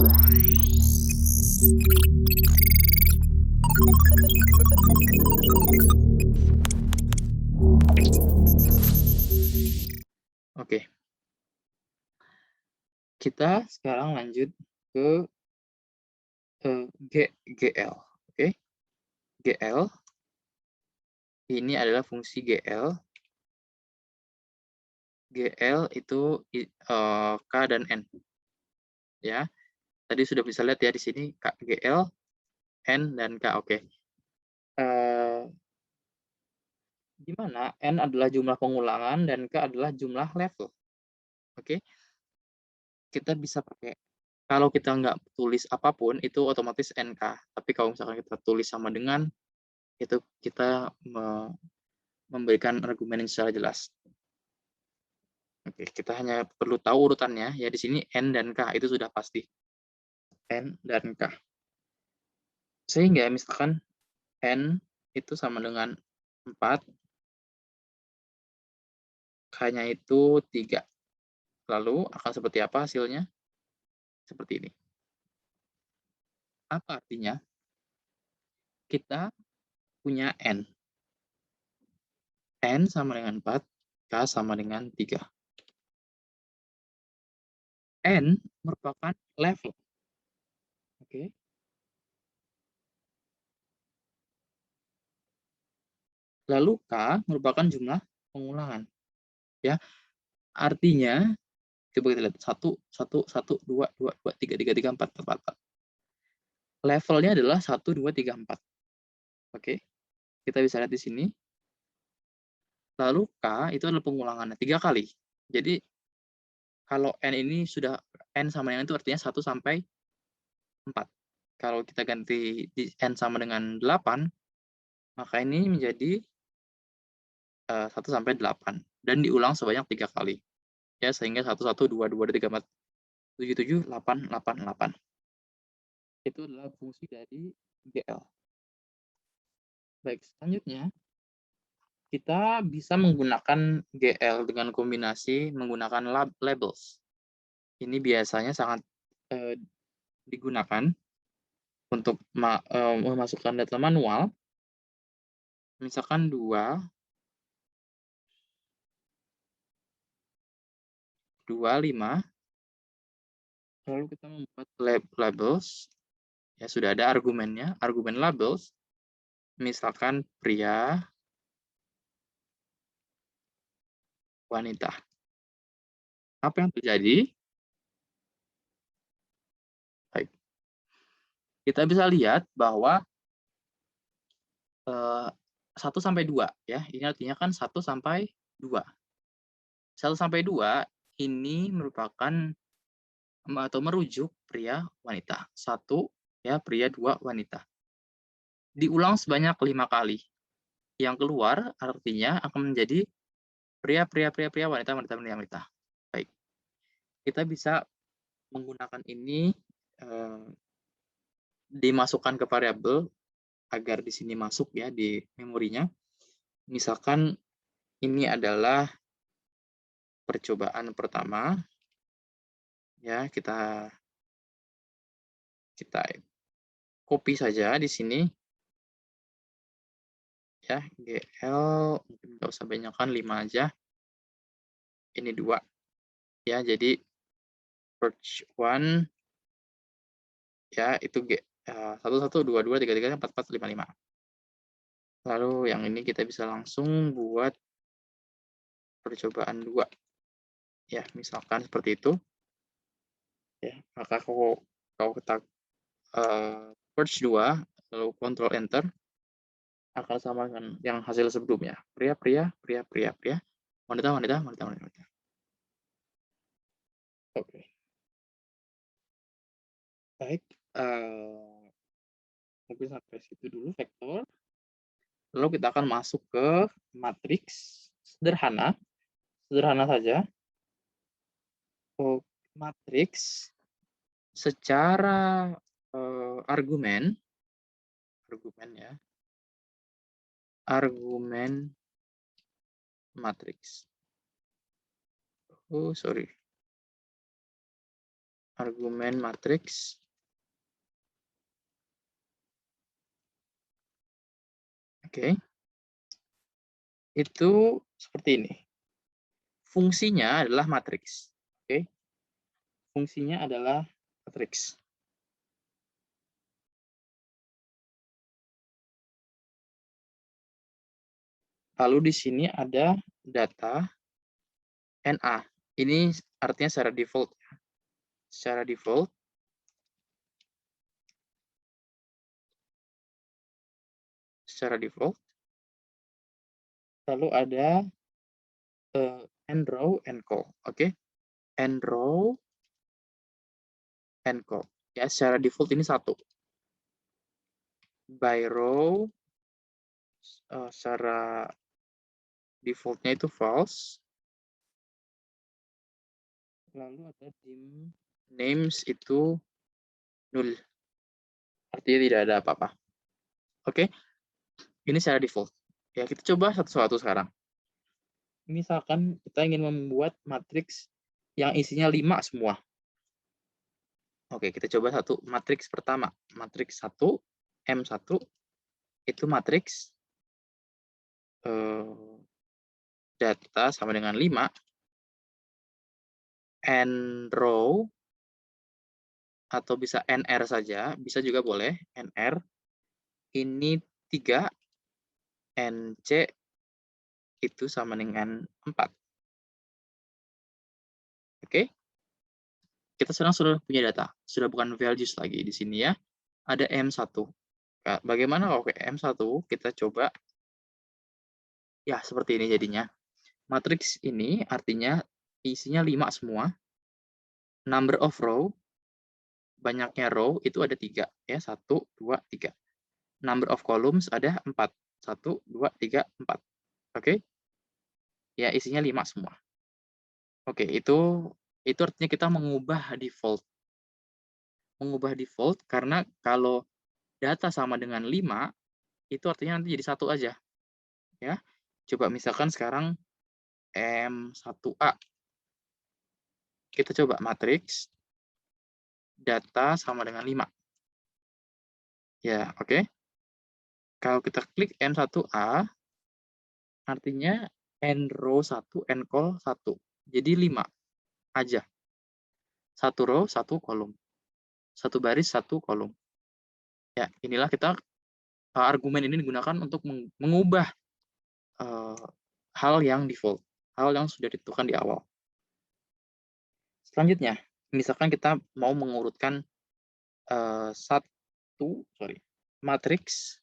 Oke, kita sekarang lanjut ke GL. Oke, GL ini adalah fungsi GL. GL itu K dan N. Ya, tadi sudah bisa lihat ya di sini GL, N, dan K. Oke. Di mana N adalah jumlah pengulangan dan K adalah jumlah level. Oke, kita bisa pakai, kalau kita nggak tulis apapun, itu otomatis NK. Tapi kalau misalkan kita tulis sama dengan, itu kita memberikan argumen yang secara jelas. Oke, kita hanya perlu tahu urutannya. Ya, di sini N dan K itu sudah pasti. N dan K. Sehingga misalkan N itu sama dengan 4, K-nya itu 3. Lalu akan seperti apa hasilnya? Seperti ini. Apa artinya? Kita punya N. N sama dengan 4, K sama dengan 3. N merupakan level. Oke. Lalu K merupakan jumlah pengulangan. Ya, artinya coba kita lihat 1 1 1 2 2 2 3 3 3 4 4 4. Levelnya adalah 1 2 3 4. Oke. Kita bisa lihat di sini. Lalu K itu adalah pengulangannya 3 kali. Jadi kalau N ini sudah N sama dengan itu artinya 1 sampai 4. Kalau kita ganti di N sama dengan 8, maka ini menjadi 1 sampai 8 dan diulang sebanyak 3 kali. Ya, sehingga 1 1 2 2 3 4 7 7 8 8 8. Itu adalah fungsi dari GL. Baik, selanjutnya kita bisa menggunakan GL dengan kombinasi menggunakan labels. Ini biasanya sangat digunakan untuk memasukkan data manual. Misalkan 2, 5, lalu kita membuat labels. Ya, sudah ada argumennya, argumen labels. Misalkan pria, wanita. Apa yang terjadi? Baik. Kita bisa lihat bahwa 1 sampai 2 ya. Ini artinya kan 1 sampai 2. 1 sampai 2 ini merupakan atau merujuk pria, wanita. 1 ya, pria, 2 wanita. Diulang sebanyak 5 kali. Yang keluar artinya akan menjadi pria, wanita, wanita. Baik. Kita bisa menggunakan ini dimasukkan ke variabel agar di sini masuk ya di memorinya. Misalkan ini adalah percobaan pertama. Ya, kita copy saja di sini. Ya, GL mungkin nggak usah banyakkan, 5 aja. Ini 2. Ya, jadi purge 1 ya itu 1 1 2 2 3 3 4 4 5 5. Lalu yang ini kita bisa langsung buat percobaan 2. Ya, misalkan seperti itu. Ya, maka kalau kita purge 2 lalu Ctrl Enter akan sama dengan yang hasil sebelumnya. Pria, wanita, wanita. Oke. Baik, mungkin sampai situ dulu vektor. Lalu kita akan masuk ke matriks sederhana saja. Matriks secara argumen ya. Argumen matriks. Oh, sorry. argumen matriks itu seperti ini. Fungsinya adalah matriks. Fungsinya adalah matriks. Lalu di sini ada data NA. Ini artinya secara default. Secara default, lalu ada end row, end call. End row, end call. Ya, secara default ini 1. By row, secara defaultnya itu false. Lalu ada dim names itu null. Artinya tidak ada apa-apa. Ini secara default. Ya, kita coba satu-satu sekarang. Misalkan kita ingin membuat matriks yang isinya 5 semua. Kita coba satu matriks pertama. Matriks 1, M1, itu matriks data sama dengan 5, n row, atau bisa nr saja, bisa juga boleh, nr, ini 3, nc itu sama dengan 4. Kita sekarang sudah punya data, sudah bukan values lagi di sini ya. Ada M1. Nah, bagaimana kalau ke M1 kita coba ya seperti ini jadinya. Matriks ini artinya isinya 5 semua. Number of row, banyaknya row itu ada 3 ya, 1 2 3. Number of columns ada 4. 1 2 3 4. Ya, isinya 5 semua. Itu artinya kita mengubah default. Mengubah default karena kalau data sama dengan 5, itu artinya nanti jadi 1 aja. Ya. Coba misalkan sekarang M1A. Kita coba matriks data sama dengan 5. Ya, Kalau kita klik M1A, artinya n row 1, n call 1. Jadi 5 aja. 1 row, 1 kolom. 1 baris, 1 kolom. Ya, inilah kita argumen ini digunakan untuk mengubah hal yang default, hal yang sudah ditentukan di awal. Selanjutnya, misalkan kita mau mengurutkan matriks,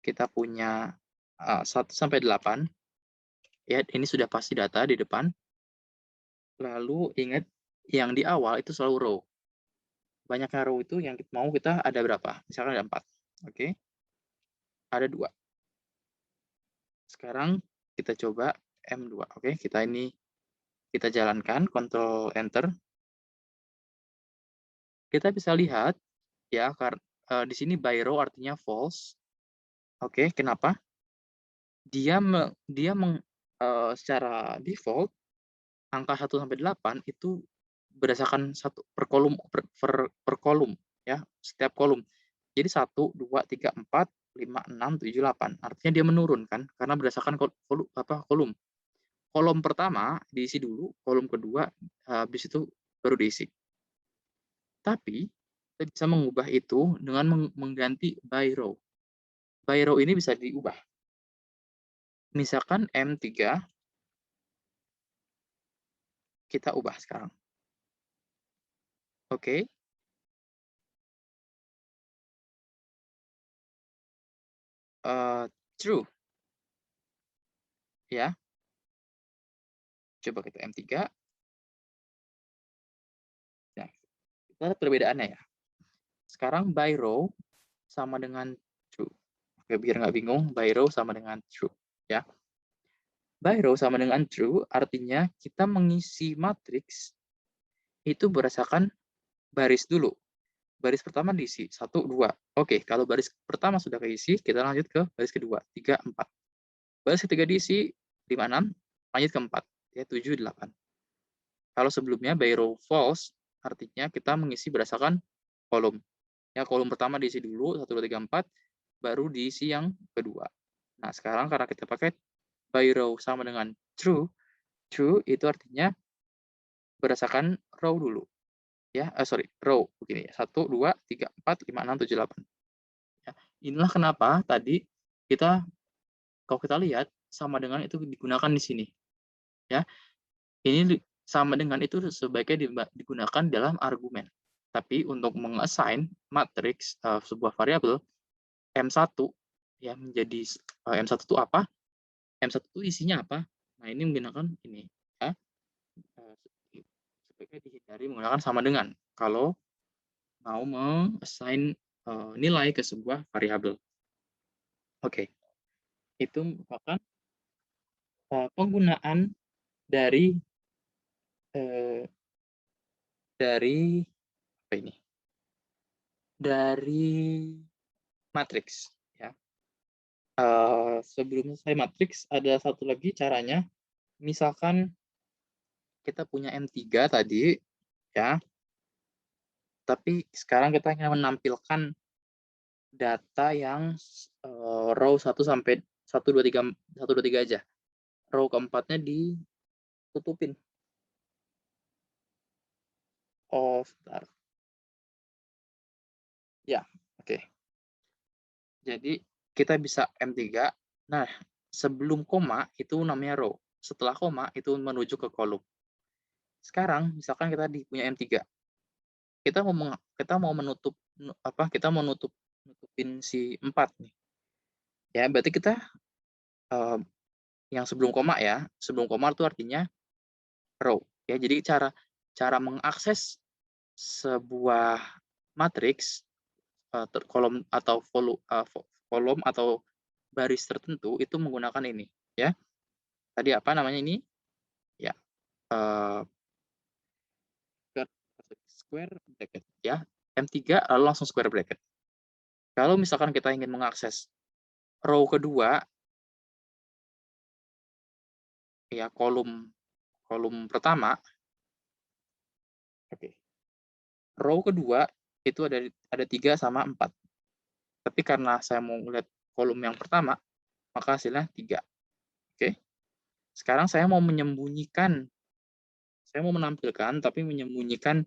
kita punya 1 sampai 8. Ya, ini sudah pasti data di depan. Lalu ingat yang di awal itu selalu row. Banyaknya row itu yang mau kita ada berapa? Misalkan ada 4. Ada 2. Sekarang kita coba M2. Kita jalankan, Ctrl Enter. Kita bisa lihat ya, di sini by row artinya false. Kenapa? Dia secara default angka 1 sampai 8 itu berdasarkan per kolom ya, setiap kolom. Jadi 1 2 3 4 5 6 7 8. Artinya dia menurun kan karena berdasarkan kolom. Kolom pertama diisi dulu, kolom kedua habis itu baru diisi. Tapi kita bisa mengubah itu dengan mengganti by row. By row ini bisa diubah. Misalkan M3 kita ubah sekarang. True. Ya. Coba kita M3. Nah, kita lihat perbedaannya ya. Sekarang by row sama dengan true. Biar nggak bingung, by row sama dengan true. Ya. By row sama dengan true artinya kita mengisi matriks itu berdasarkan baris dulu. Baris pertama diisi 1 2. Kalau baris pertama sudah keisi, kita lanjut ke baris kedua 3 4. Baris ketiga diisi 5 6, lanjut ke 4 ya 7 8. Kalau sebelumnya by row false artinya kita mengisi berdasarkan kolom. Ya, kolom pertama diisi dulu 1 2 3 4, baru diisi yang kedua. Nah, sekarang karena kita pakai by row sama dengan true, true itu artinya berdasarkan row dulu. Ya, sorry, row begini ya. 1 2 3 4 5 6 7 8. Ya, inilah kenapa tadi kalau kita lihat sama dengan itu digunakan di sini. Ya, ini sama dengan itu sebaiknya digunakan dalam argumen. Tapi untuk mengassign matriks sebuah variabel M1 ya menjadi M1 itu apa? M1 itu isinya apa? Nah, ini menggunakan ini ya. Sebaiknya dihindari menggunakan sama dengan kalau mau mengassign nilai ke sebuah variabel. Oke. Itu merupakan penggunaan dari apa ini? Dari matriks ya. Sebelum selesai matriks ada satu lagi caranya. Misalkan kita punya M3 tadi ya. Tapi sekarang kita ingin menampilkan data yang row 1 sampai 1 2 3 aja. Row keempatnya ditutupin. Oh, sebentar. Ya, oke. Jadi kita bisa M3. Nah, sebelum koma itu namanya row. Setelah koma itu menuju ke kolom. Sekarang misalkan kita punya M3. Kita mau nutupin si 4 nih. Ya, berarti kita yang sebelum koma ya. Sebelum koma itu artinya row. Ya, jadi cara mengakses sebuah matriks kolom atau kolom atau baris tertentu itu menggunakan ini ya. Tadi apa namanya ini? Ya, square bracket ya. M3 lalu langsung square bracket. Kalau misalkan kita ingin mengakses row kedua ya kolom pertama. Oke. Row kedua itu ada 3 sama 4. Tapi karena saya mau lihat kolom yang pertama, maka hasilnya 3. Oke. Sekarang saya mau menampilkan tapi menyembunyikan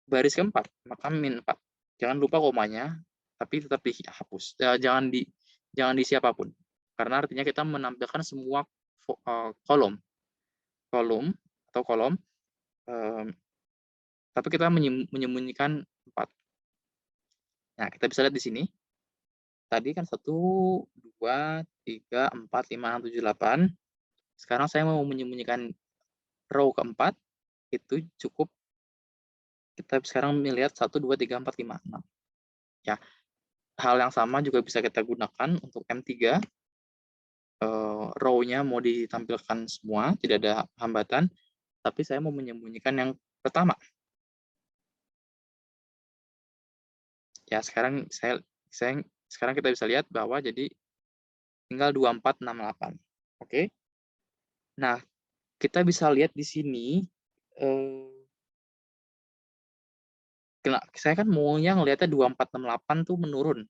baris keempat, maka min 4. Jangan lupa komanya, tapi tetap dihapus. Jangan diisi apapun. Karena artinya kita menampilkan semua kolom atau kolom, tapi kita menyembunyikan 4. Nah, kita bisa lihat di sini. Tadi kan 1, 2, 3, 4, 5, 6, 7, 8. Sekarang saya mau menyembunyikan row keempat, itu cukup kita sekarang melihat 1, 2, 3, 4, 5, 6. Ya, hal yang sama juga bisa kita gunakan untuk M3. Row-nya mau ditampilkan semua, tidak ada hambatan, tapi saya mau menyembunyikan yang pertama. Ya, sekarang sekarang kita bisa lihat bahwa jadi tinggal 24, 68. Oke. Nah, kita bisa lihat di sini saya kan maunya ngelihatnya 24, 68 tuh menurun.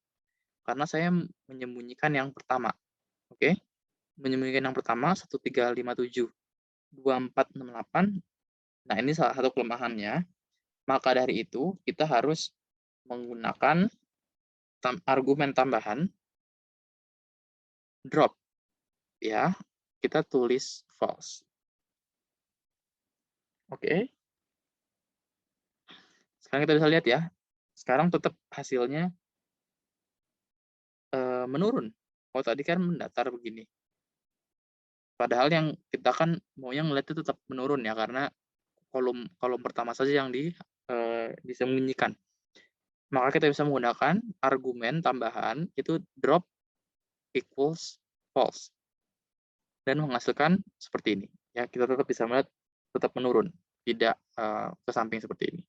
Karena saya menyembunyikan yang pertama. Oke. Menyembunyikan yang pertama 1, 3, 5, 7, 24, 68. Nah, ini salah satu kelemahannya. Maka dari itu, kita harus menggunakan argumen tambahan drop. Ya, kita tulis false. Oke. Sekarang kita bisa lihat ya. Sekarang tetap hasilnya menurun. Oh, tadi kan mendatar begini. Padahal yang kita kan maunya ngelihat itu tetap menurun ya, karena kolom pertama saja yang disembunyikan. Maka kita bisa menggunakan argumen tambahan itu drop equals false dan menghasilkan seperti ini. Ya, kita tetap bisa melihat tetap menurun, tidak ke samping seperti ini.